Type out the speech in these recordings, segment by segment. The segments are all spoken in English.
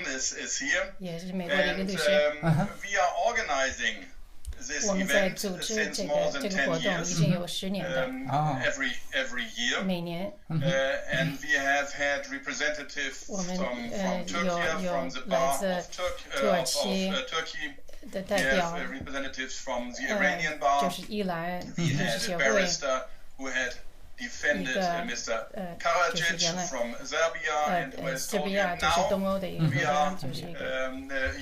is here, 也是美国的一个 and 律师。 we are organizing this 我们在 event 组织 since 这 more 个 than 活 10动已 years, 经有10年了， every year. 每年 And we have had representatives 我们 from 有 Turkey, from the 来 bar 自 of 土耳 Turkey. 的 We 代表， have representatives from the Iranian bar. 就是伊兰 We 律师 had 协 a 会， barrister who had defended Mr. Karadzic from Serbia and 塞 West 比亚 Now 就是东欧的一个国 we 家， are, 就是一个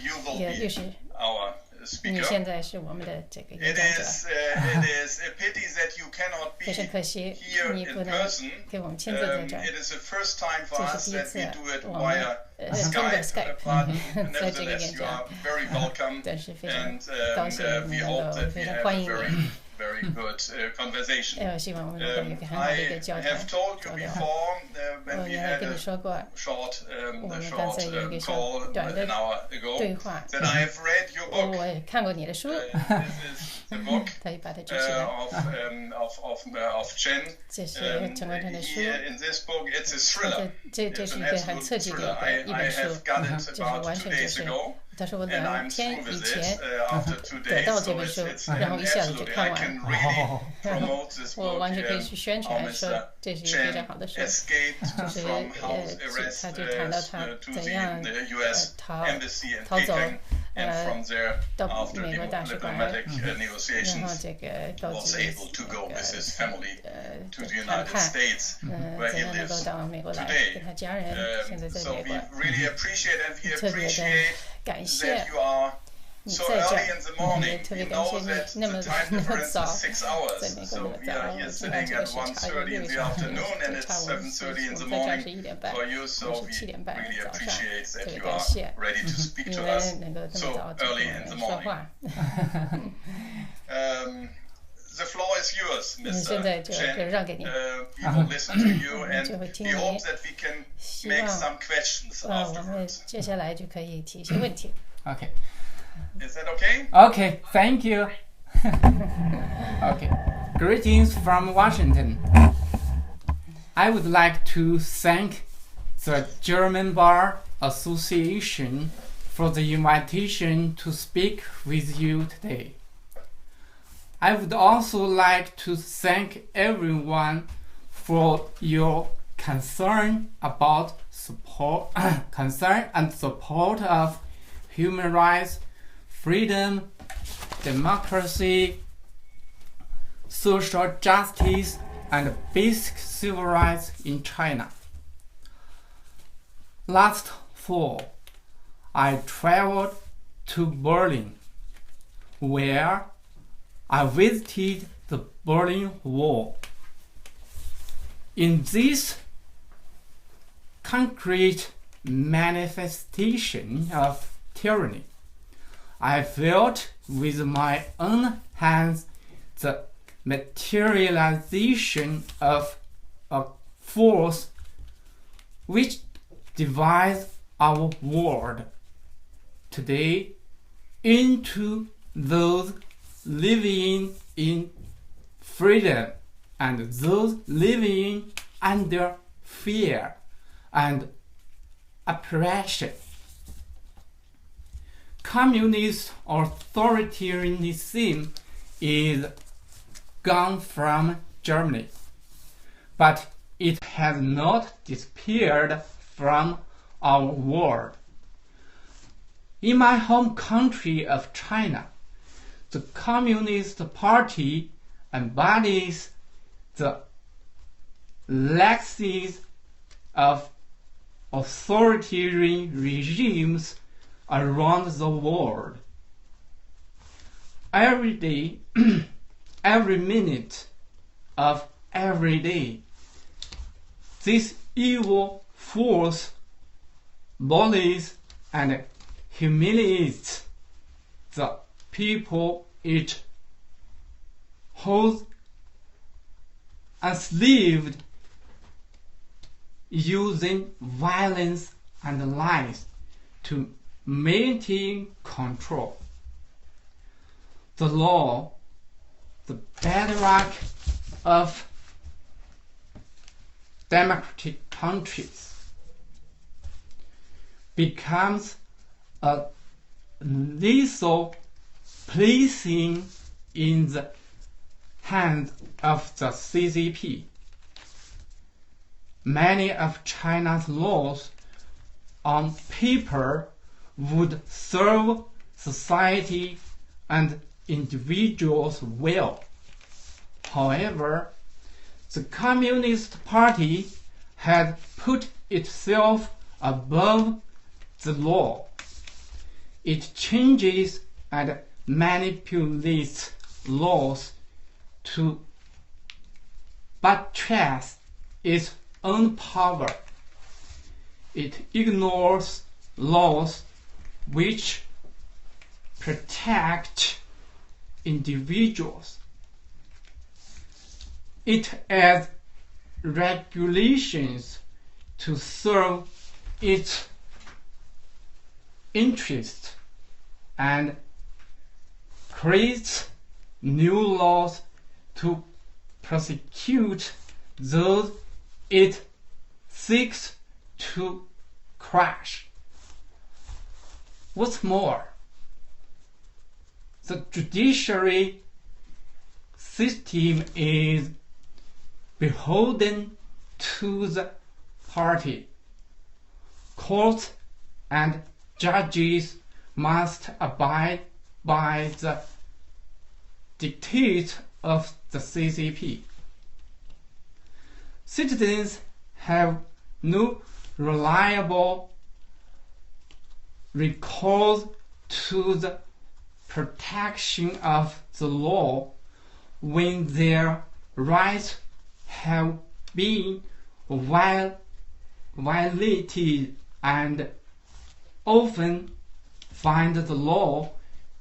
you will 也律 be 师。 our 你 speaker. 现在是我们的这个 It 演讲者， is a pity that you cannot be 非常可惜 here 你 in 不能 person. 给我们亲自在这儿。 It is the first time for 这 us 是第一 that 次 we do it 我们 via 通过 Skype, Skype but 在这个 nevertheless 演 you 讲 are very welcome, 但是非常 and 高兴 we 能 hope 够 that 非 we 常 have 欢 a 迎 very 你。 very good conversation. 希望我们能够有一个很好的一个交 I 谈 have told you 交流。 before when 我 we 原来 had 跟你 a 说过， short 我们 short 刚才有一个 call 短的 an hour ago 对话， that I have read your book. 我也看过你的书， This is the book 他就把它举起来。 of Chen. 这是陈冠成的书， Here in this book, it's a thriller. 这 It's 是 an 一个很 absolute 刺激的 thriller. 一 I 本书， have got it 就是 about 完 2全就 days 是， ago, 他说我 and 2 I'm 天 through 以 with 前 it after 2得 days. 到 So 这本书， it's 然后一下子就 absolutely, 看 I 完 can 了。 really promote this 我 book. 完全可以去宣 How 传说 Mr. 这是一个非常好的 Chen 书， escaped 就是 from house arrest 他就谈到他 to 怎样 the U.S. 逃 embassy in 逃走 Peking, and from there, 到 after 美国大使馆， diplomatic 然后 negotiations, 这个高 was 级 able to go with his family to the 谈 United 判， States, where 怎 he 样能够 lives 到美国来 today. 跟他家人现在在 So 美 we 国， really appreciate and we 特别的 appreciate 感谢 that you are 你 so 在这 early in the 儿， morning. 也特别 We 感 know 谢 that 你那么 the time 那么 difference 早 is 6 hours. 在美国 So 那么 we 早， are 我 here 知道 sitting 这 at 个时差有 1:30 in 6 the 小时， afternoon, and 就 it's 差我们 7:30 in the 在这儿 morning 是1点半， for you. 我 So 是 we 7点半 really 早上， appreciate 特 that 别 you 感 are 谢 ready to speak 你 to 们 us 能够这 so 么早就 early 跟 in the 我说 morning. 话。 The floor is yours, 你现在 Mr. 就 Chen. 让给你， We will listen to you, and 就会听 we 你。 hope that we can 希 make 望 some questions 我们 afterwards. 接下来就可以提一些问题。 Okay. Is that okay? Okay, thank you. Okay. Greetings from Washington. I would like to thank the German Bar Association for the invitation to speak with you today. I would also like to thank everyone for your concern and support of human rights, freedom, democracy, social justice, and basic civil rights in China. Last fall, I traveled to Berlin, where I visited the Berlin Wall. In this concrete manifestation of tyranny, I felt with my own hands the materialization of a force which divides our world today into those living in freedom and those living under fear and oppression. Communist authoritarianism is gone from Germany, but it has not disappeared from our world. In my home country of China, the Communist Party embodies the legacies of authoritarian regimes around the world. Every day, every minute of every day, this evil force bullies and humiliates the people it holds enslaved, using violence and lies to maintain control. The law, the bedrock of democratic countries, becomes a lethal plaything in the hands of the CCP. Many of China's laws on paper would serve society and individuals well. However, the Communist Party had put itself above the law. It changes and manipulates laws to buttress its own power. It ignores laws which protect individuals. It adds regulations to serve its interests and creates new laws to prosecute those it seeks to crush. What's more, the judiciary system is beholden to the party. Courts and judges must abide by the dictates of the CCP. Citizens have no reliable recourse to the protection of the law when their rights have been violated, and often find the law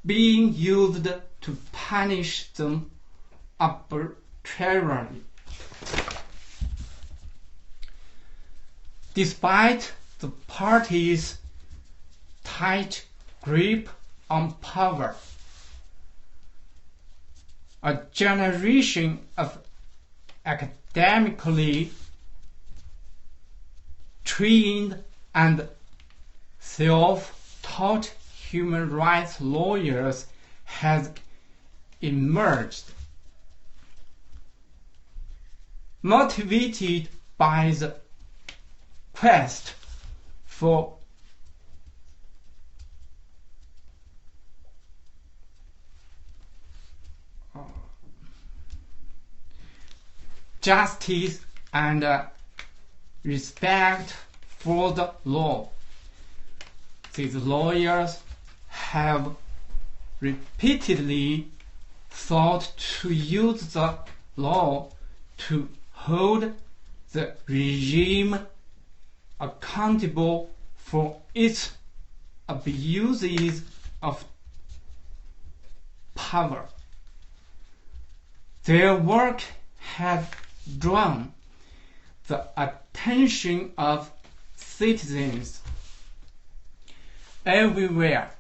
being used to punish them arbitrarily. Despite the party's tight grip on power, a generation of academically trained and self-taught human rights lawyers has emerged, motivated by the quest for justice and respect for the law. These lawyers have repeatedly sought to use the law to hold the regime accountable for its abuses of power. Their work has drawn the attention of citizens everywhere,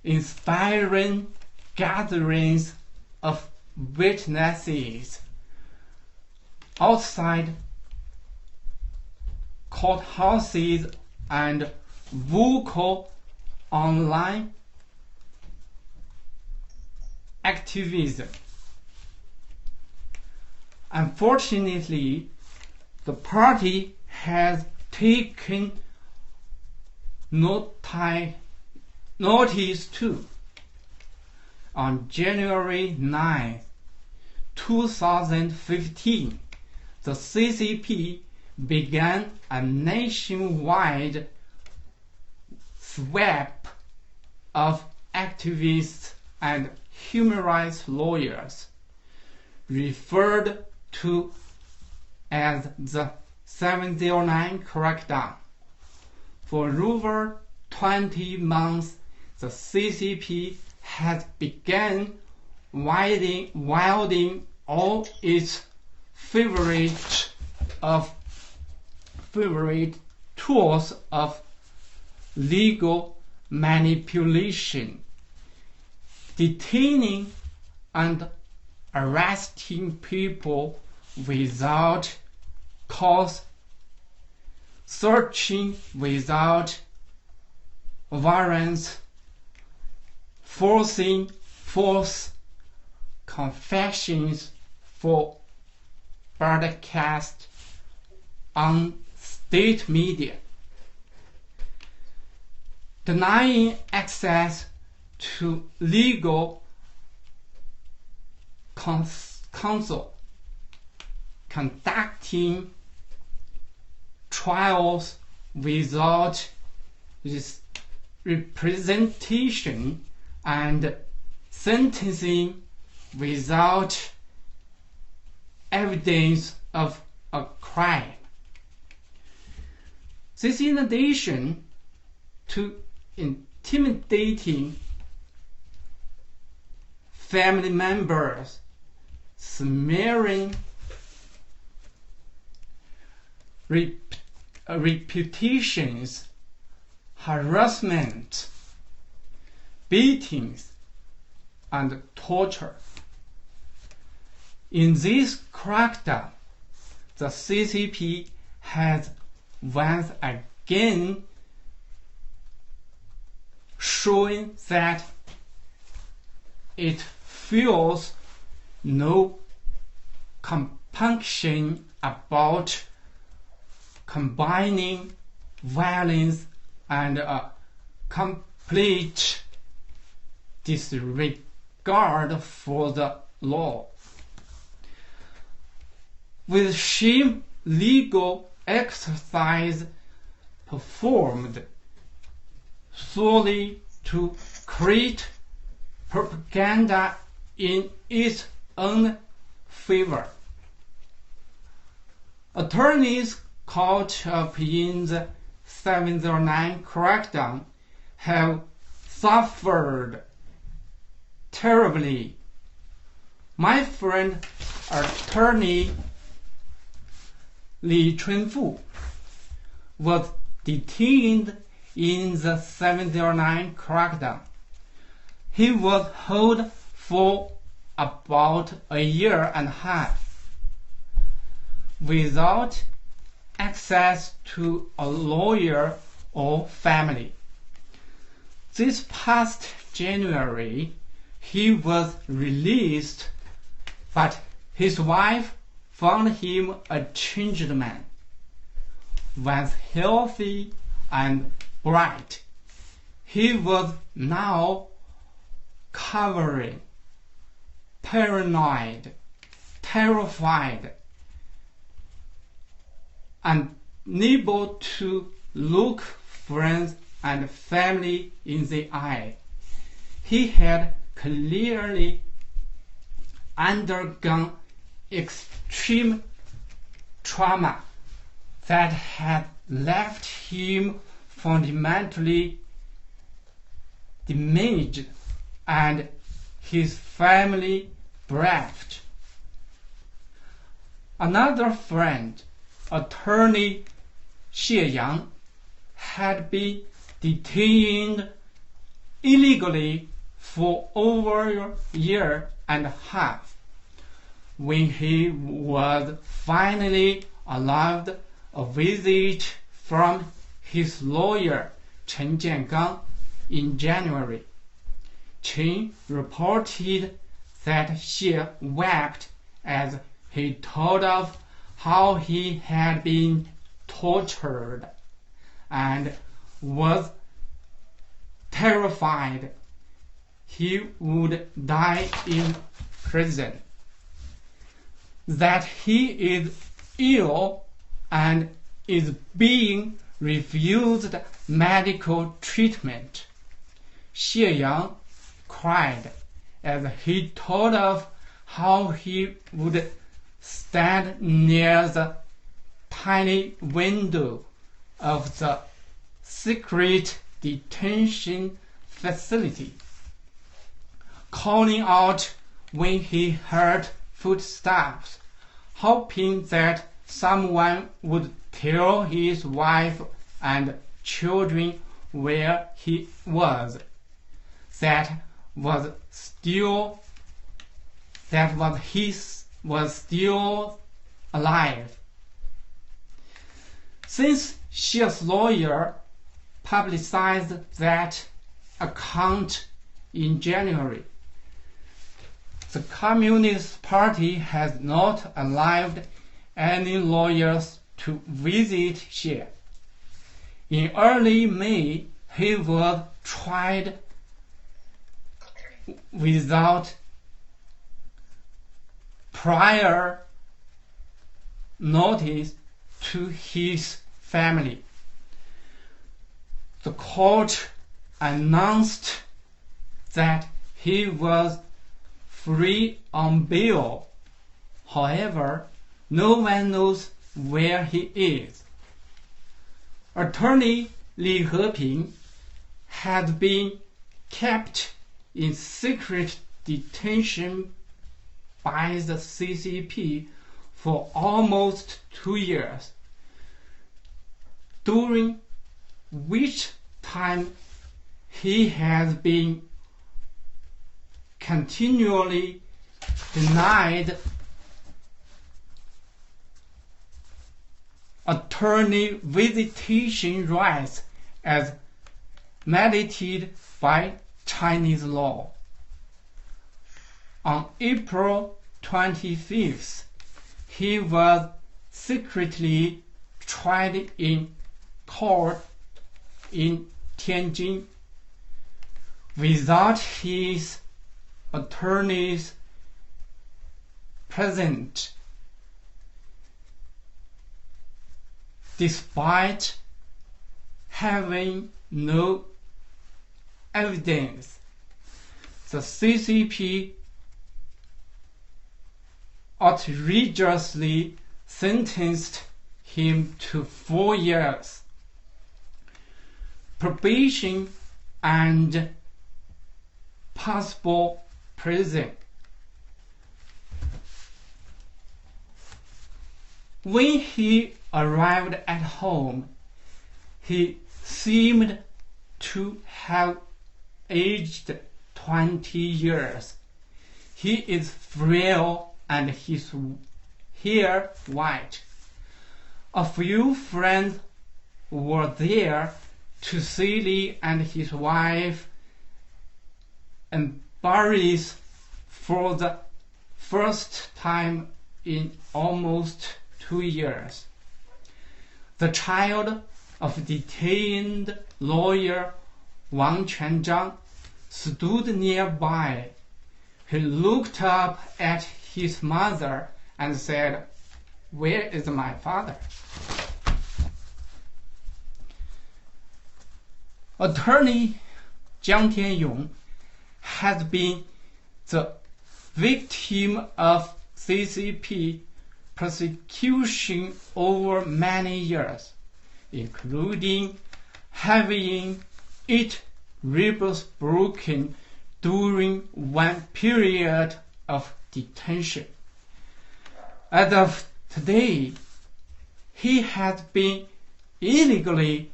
inspiring gatherings of witnesses outside courthouses and vocal online activism. Unfortunately, the party has taken notice too. On January 9, 2015, the CCP began a nationwide sweep of activists and human rights lawyers, referred to as the 709 Crackdown. For over 20 months, the CCP has begun wielding all its favorite tools of legal manipulation, detaining and arresting people without cause, searching without warrants, forcing false confessions for broadcast on state media, denying access to legal counsel, conducting trials without representation, and sentencing without evidence of a crime. This in addition to intimidating family members, smearing reputations, harassment, beatings, and torture. In this crackdown, the CCP has once again shown that it feels no compunction about combining violence and a complete disregard for the law. With sham legal exercise performed solely to create propaganda in its own favor. Attorneys caught up in the 709 crackdown have suffered terribly. My friend, attorney Li Chunfu, was detained in the 709 crackdown. He was held for about a year and a half without access to a lawyer or family. This past January, he was released, but his wife found him a changed man. Once healthy and bright, he was now cowering, paranoid, terrified, unable to look friends and family in the eye. He had clearly undergone extreme trauma that had left him fundamentally damaged and his family bereft. Another friend, attorney Xie Yang, had been detained illegally for over a year and a half. When he was finally allowed a visit from his lawyer Chen Jiangang in January, Chen reported that Xie wept as he told of how he had been tortured and was terrified he would die in prison, that he is ill and is being refused medical treatment. Xie Yang cried as he told of how he would stand near the tiny window of the secret detention facility, calling out when he heard footsteps, hoping that someone would tell his wife and children where he was. He was still alive. Since Xi's lawyer publicized that account in January. The Communist Party has not allowed any lawyers to visit Xi. In early May, he was tried without prior notice to his family. The court announced that he was free on bail. However, no one knows where he is. Attorney Li Heping had been kept in secret detention by the CCP for almost 2 years, during which time he has been continually denied attorney visitation rights as mandated by Chinese law. On April 25th, he was secretly tried in court in Tianjin without his attorneys present. Despite having no evidence, the CCP outrageously sentenced him to 4 years probation and possible prison. When he arrived at home, he seemed to have aged 20 years. He is frail and his hair white. A few friends were there to see Li and his wife embarrassed for the first time in almost 2 years. The child of detained lawyer Wang Quanzhang stood nearby. He looked up at his mother and said, "Where is my father?" Attorney Jiang Tianyong has been the victim of CCP persecution over many years, including having its ribs broken during one period of detention. As of today, he has been illegally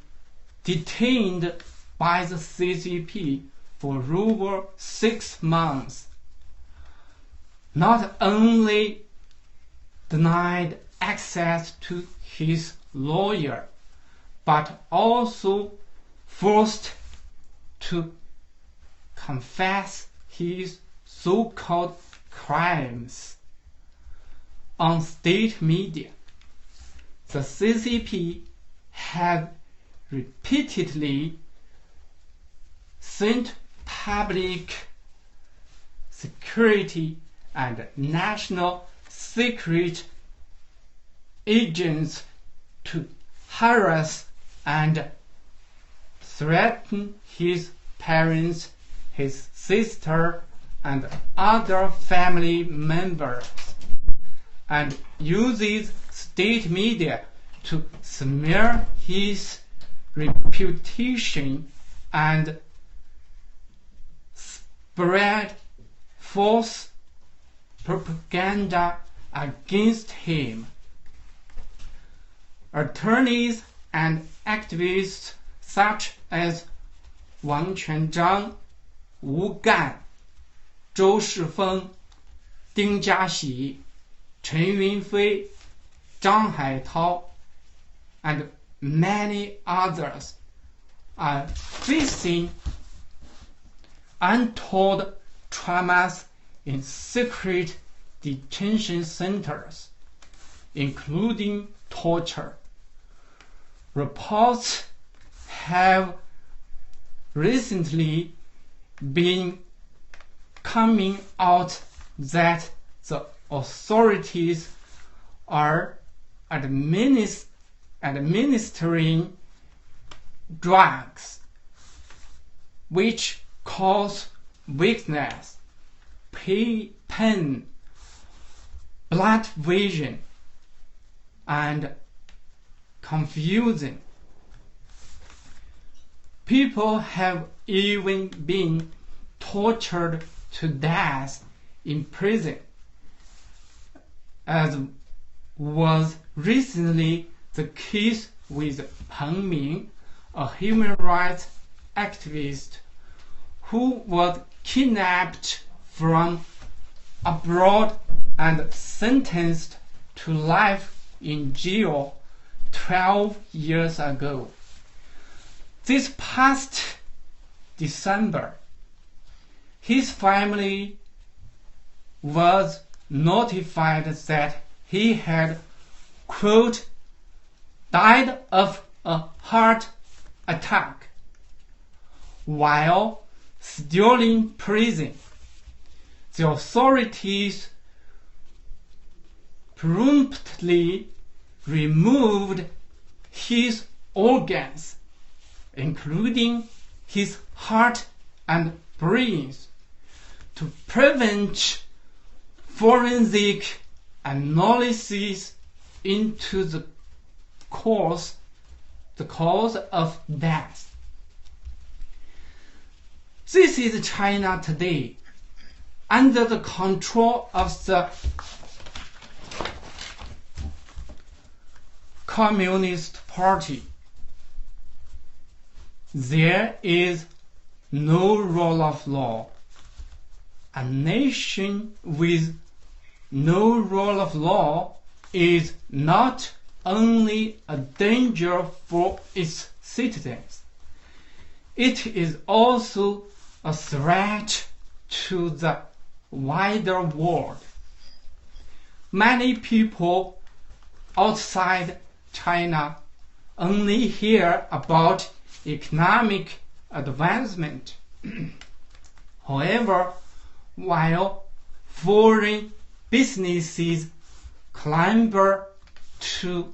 detained by the CCP for over 6 months. Not only denied access to his lawyer, but also forced to confess his so-called crimes. On state media, the CCP has repeatedly sent public security and national secret agents to harass and threaten his parents, his sister, and other family members, and uses state media to smear his reputation and spread false propaganda against him. Attorneys and activists such as Wang Quanzhang, Wu Gan, Zhou Shifeng, Ding Jiaxi, Chen Yunfei, Zhang Haitao, and many others are facing untold traumas in secret detention centers, including torture. Reports have recently been coming out that the authorities are administering drugs which cause weakness, pain, blood vision, and confusion. People have even been tortured to death in prison, as was recently the case with Peng Ming, a human rights activist who was kidnapped from abroad and sentenced to life in jail 12 years ago. This past December, his family was notified that he had, quote, died of a heart attack while still in prison. The authorities promptly removed his organs, including his heart and brains, to prevent forensic analysis into the cause of death. This is China today, under the control of the Communist Party. There is no rule of law. A nation with no rule of law is not only a danger for its citizens, it is also a threat to the wider world. Many people outside China only hear about economic advancement. However, while foreign businesses clamber to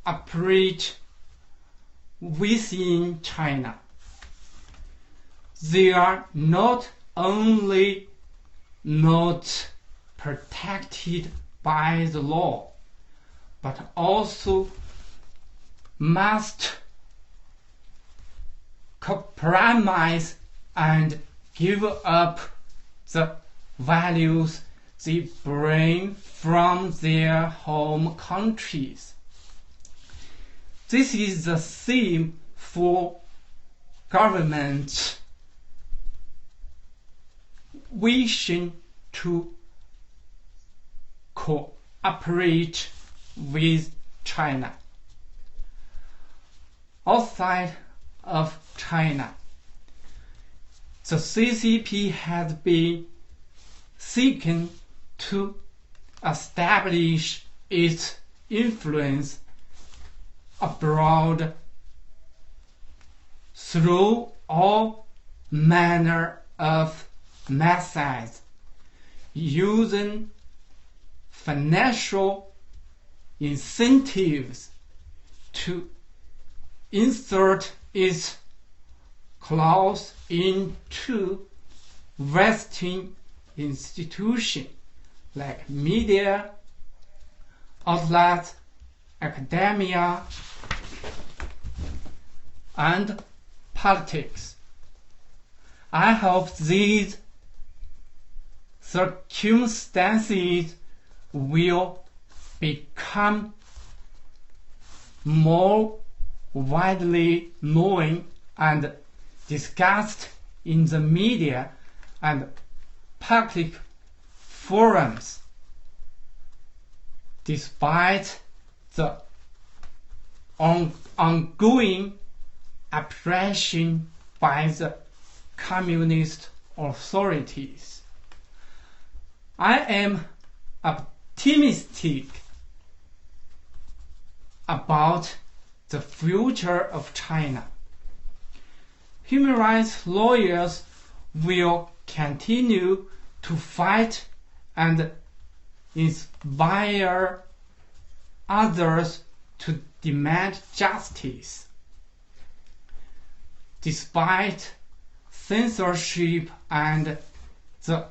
operate within China, they are not only not protected by the law, but also must compromise and give up the values they bring from their home countries. This is the theme for governments wishing to cooperate with China. Outside of China, the CCP has been seeking to establish its influence abroad through all manner of methods, using financial incentives to insert its claws into Western institutions like media, outlets, academia, and politics. I hope these circumstances will become more widely known and discussed in the media and public forums. Despite the ongoing oppression by the communist authorities. I am optimistic about the future of China. Human rights lawyers will continue to fight and inspire others to demand justice. Despite censorship and the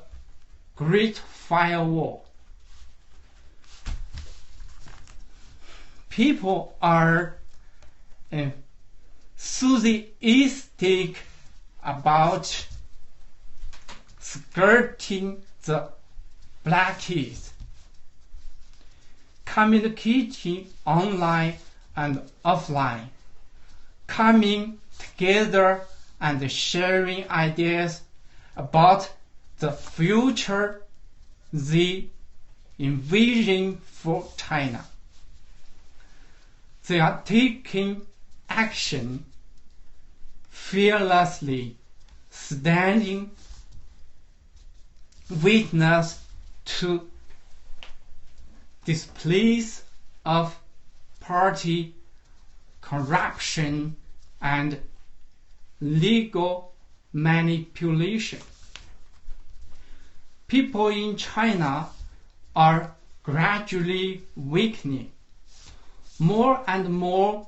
Great Firewall, people are enthusiastic about skirting the blacklist, communicating online and offline, coming together and sharing ideas about the future they envision for China. They are taking action fearlessly, standing witness to displays of party corruption and legal manipulation. People in China are gradually weakening, more and more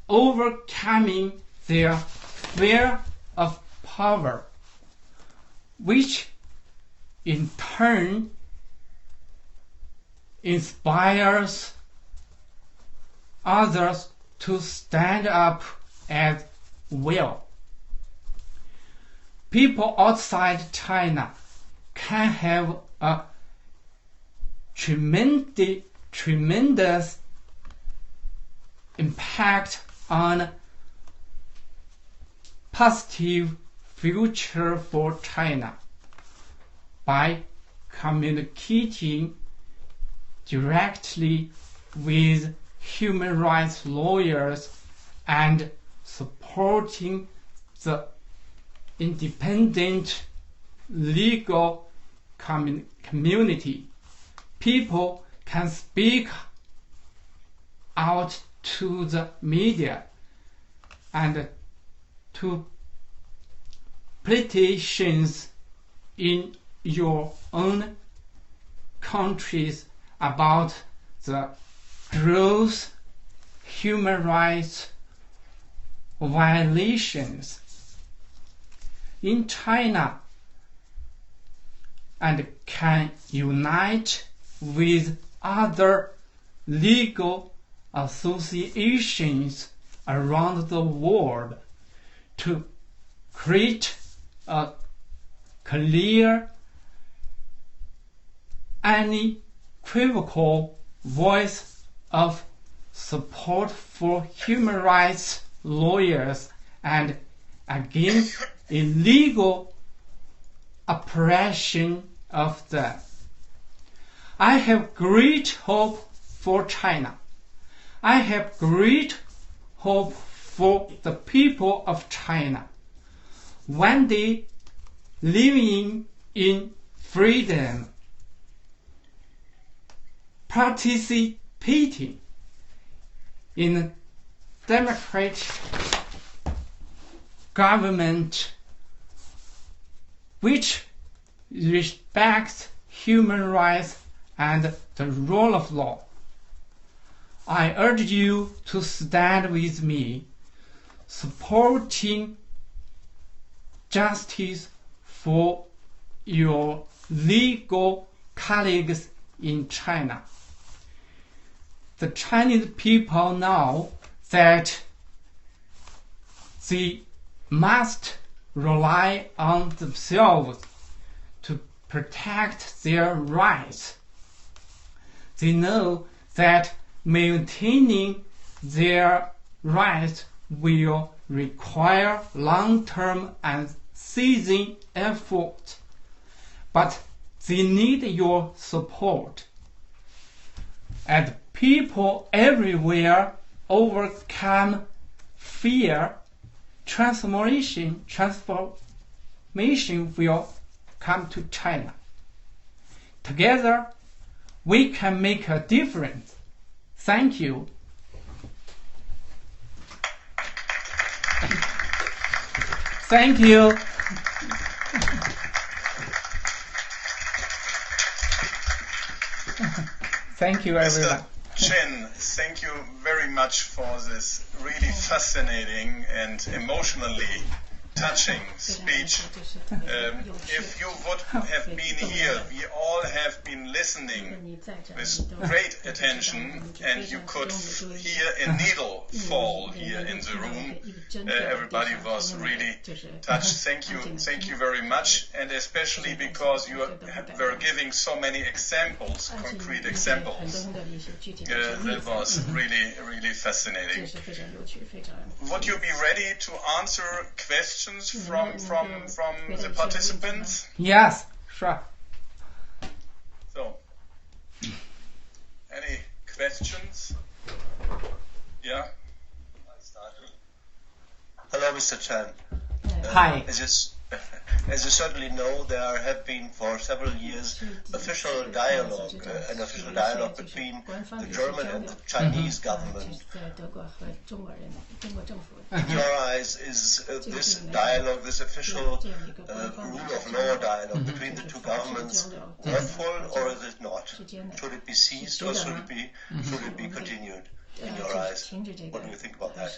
overcoming their fear of power, which in turn inspires others to stand up as well. People outside China can have a tremendous impact on positive future for China by communicating directly with human rights lawyers and supporting the independent legal community. People can speak out to the media and to politicians in your own countries about the gross human rights violations in China, and can unite with other legal associations around the world to create a clear, unequivocal voice of support for human rights lawyers and against illegal oppression of them. I have great hope for China. I have great hope for the people of China. One day, living in freedom, participating in democratic government which respects human rights and the rule of law. I urge you to stand with me, supporting justice for your legal colleagues in China. The Chinese people know that they must rely on themselves to protect their rights. They know that maintaining their rights will require long-term and seizing effort, but they need your support. And people everywhere overcome fear, transformation will come to China. Together, we can make a difference. Thank you. Thank you. Thank you, everyone. Mr. Chen, thank you very much for this really fascinating and emotionally touching speech. If you would have been here, we all have been listening with great attention, and you could hear a needle fall here in the room. Everybody was really touched. Thank you very much, and especially because you were giving so many examples, concrete examples. That was really fascinating. Would you be ready to answer questions from the participants? Yes, sure. So, any questions? Yeah. Hello, Mr. Chan. Hi. As you certainly know, there have been for several years an official dialogue between the German and the Chinese government. In your eyes, is this dialogue, this official rule of law dialogue between the two governments lawful, or is it not? Should it be ceased, or should it be continued? In your eyes, what do you think about that?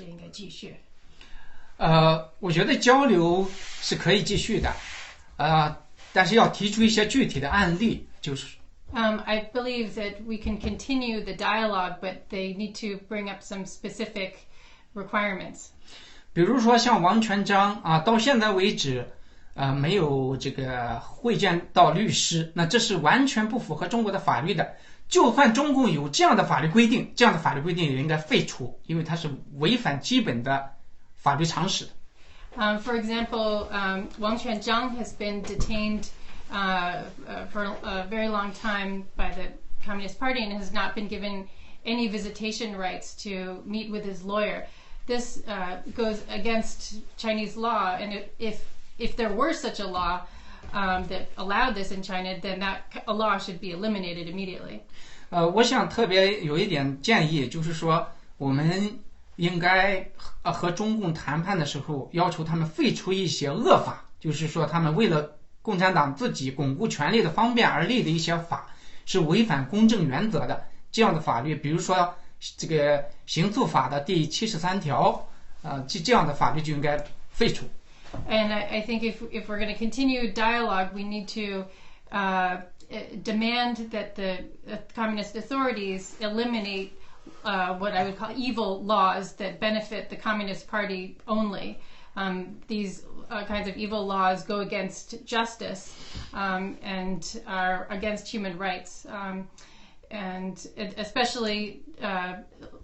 我觉得交流是可以继续的，但是要提出一些具体的案例，就是。I believe that we can continue the dialogue, but they need to bring up some specific requirements. 比如说像王全璋到现在为止，没有这个会见到律师，那这是完全不符合中国的法律的。就算中共有这样的法律规定，这样的法律规定也应该废除，因为它是违反基本的。法律常识。For example, Wang Quanzhang has been detained for a very long time by the Communist Party and has not been given any visitation rights to meet with his lawyer. This goes against Chinese law, and if there were such a law that allowed this in China, then that a law should be eliminated immediately. 我想特别有一点建议，就是说我们应该和中共谈判的时候，要求他们废除一些恶法，就是说他们为了共产党自己巩固权力的方便而立的一些法，是违反公正原则的。这样的法律，比如说这个刑诉法的第73条，这样的法律就应该废除。And I think if we're going to continue dialogue, we need to demand that the communist authorities eliminate what I would call evil laws that benefit the Communist Party only. These kinds of evil laws go against justice and are against human rights. And especially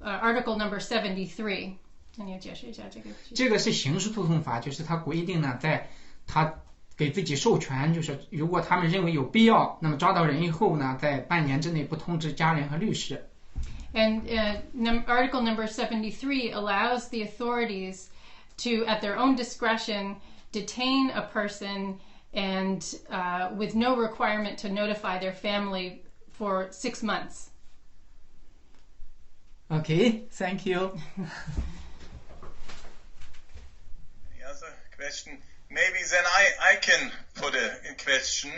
Article number 73. 那你要解释一下这个？这个是刑事诉讼法，就是它规定呢，在他给自己授权，就是如果他们认为有必要，那么抓到人以后呢，在半年之内不通知家人和律师。And Article number 73 allows the authorities to, at their own discretion, detain a person and with no requirement to notify their family for 6 months. Okay, thank you. Any other question? Maybe then I can put a question.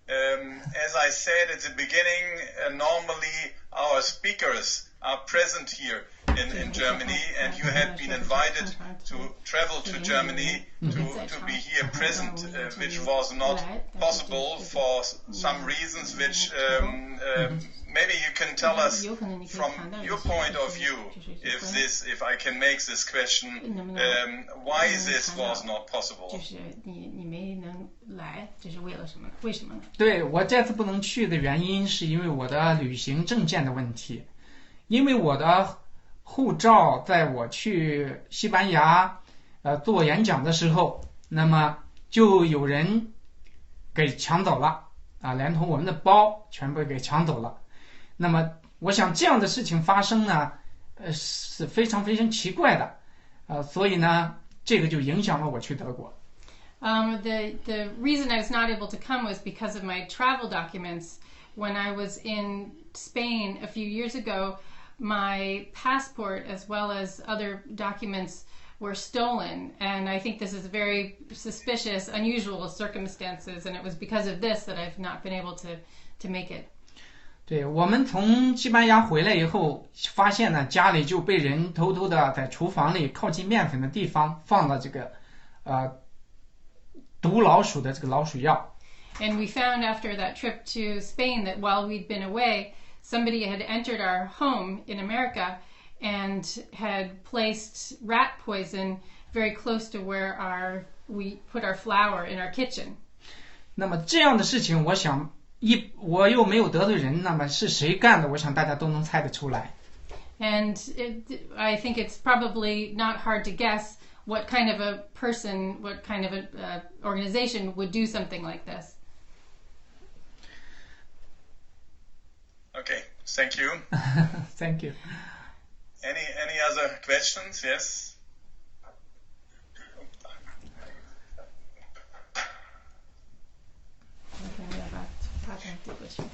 As I said at the beginning, normally our speakers are present here in Germany, and you had been invited to travel to Germany to be here present, which was not possible for some reasons which maybe you can tell us from your point of view, if I can make this question, why this was not possible. 你没能来，这是为了什么？为什么呢？对，我这次不能去的原因是因为我的旅行证件的问题，因为我的护照在我去西班牙做演讲的时候，那么就有人给抢走了连同我们的包全部给抢走了。那么我想这样的事情发生呢，是非常非常奇怪的，所以呢，这个就影响了我去德国。The reason I was not able to come was because of my travel documents. When I was in Spain a few years ago, my passport as well as other documents were stolen, and I think this is very suspicious, unusual circumstances, and it was because of this that I've not been able to make it. 对，我们从西班牙回来以后，发现呢，家里就被人偷偷的在厨房里靠近面粉的地方放了这个毒老鼠的这个老鼠药。And we found after that trip to Spain that while we'd been away, somebody had entered our home in America and had placed rat poison very close to where we put our flour in our kitchen. 那么这样的事情，我想我又没有得罪人，那么是谁干的？我想大家都能猜得出来。And I think it's probably not hard to guess what kind of a person, what kind of an organization would do something like this. Okay, thank you. Thank you. Any other questions? Yes.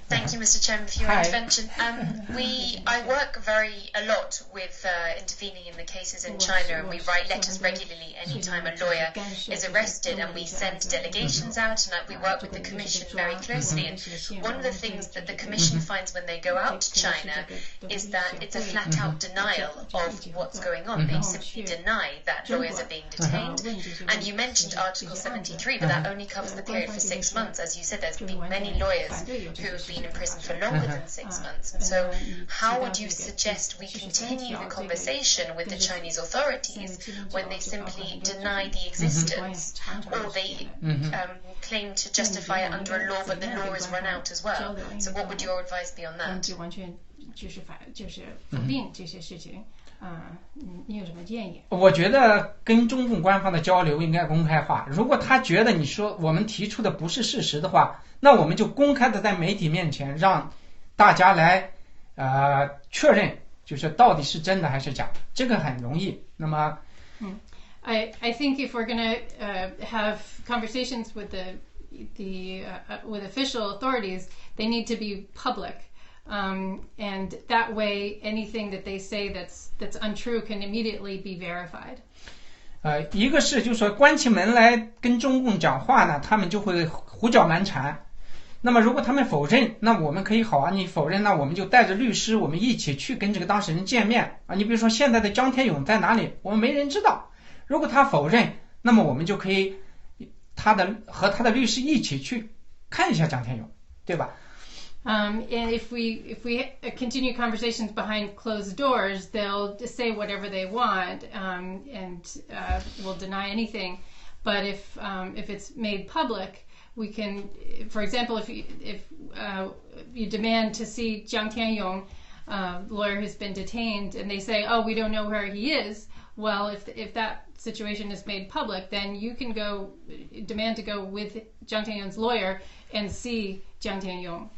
Thank you, Mr. Chairman, for your intervention. I work a lot with intervening in the cases in China, and we write letters regularly anytime a lawyer is arrested, and we send delegations out, and we work with the Commission very closely. And one of the things that the Commission finds when they go out to China is that it's a flat-out denial of what's going on. They simply deny that lawyers are being detained. And you mentioned Article 73, but that only covers the period for 6 months. As you said, there's been many lawyers who have been in prison for longer than 6 months. So how would you suggest we continue the conversation with the Chinese authorities when they simply deny the existence, or they claim to justify it under a law, but the law is run out as well? So what would your advice be on that? 你有什么建议？我觉得跟中共官方的交流应该公开化。如果他觉得你说我们提出的不是事实的话，那我们就公开的在媒体面前让大家来确认，就是到底是真的还是假的，这个很容易。那么I think if we're going to have conversations with with official authorities, they need to be public. And that way, anything that they say that's untrue can immediately be verified. 一个是就是说关起门来跟中共讲话呢，他们就会胡搅蛮缠。那么如果他们否认，那我们可以好啊，你否认，那我们就带着律师，我们一起去跟这个当事人见面啊。你比如说现在的江天勇在哪里，我们没人知道。如果他否认，那么我们就可以和他的律师一起去看一下江天勇，对吧？And if we continue conversations behind closed doors, they'll just say whatever they want and will deny anything. But if it's made public, we can, for example, if you demand to see Jiang Tianyong, lawyer who's been detained, and they say, "Oh, we don't know where he is." Well, if that situation is made public, then you can demand to go with Jiang Tianyong's lawyer and see Jiang Tianyong.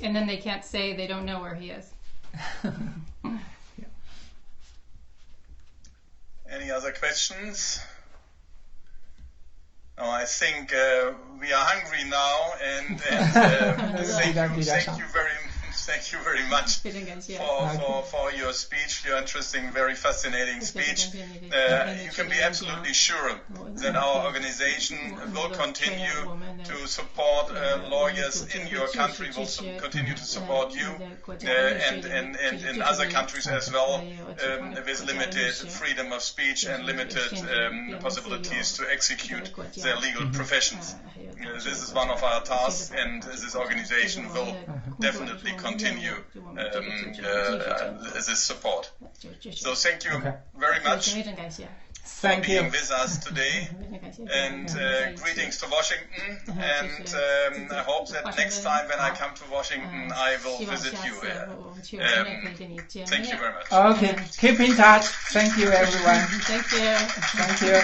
And then they can't say they don't know where he is. Any other questions? Oh, I think we are hungry now, and thank you very much for your speech, your interesting, very fascinating speech. You can be absolutely sure that our organization will continue to support lawyers in your country, will continue to support you, and in other countries as well, with limited freedom of speech and limited possibilities to execute their legal professions. This is one of our tasks, and this organization will definitely continue this support. So thank you very much for being with us today, and greetings to Washington, and I hope that next time when I come to Washington I will visit you. Thank you very much. Okay, keep in touch. Thank you, everyone. Thank you. Thank you.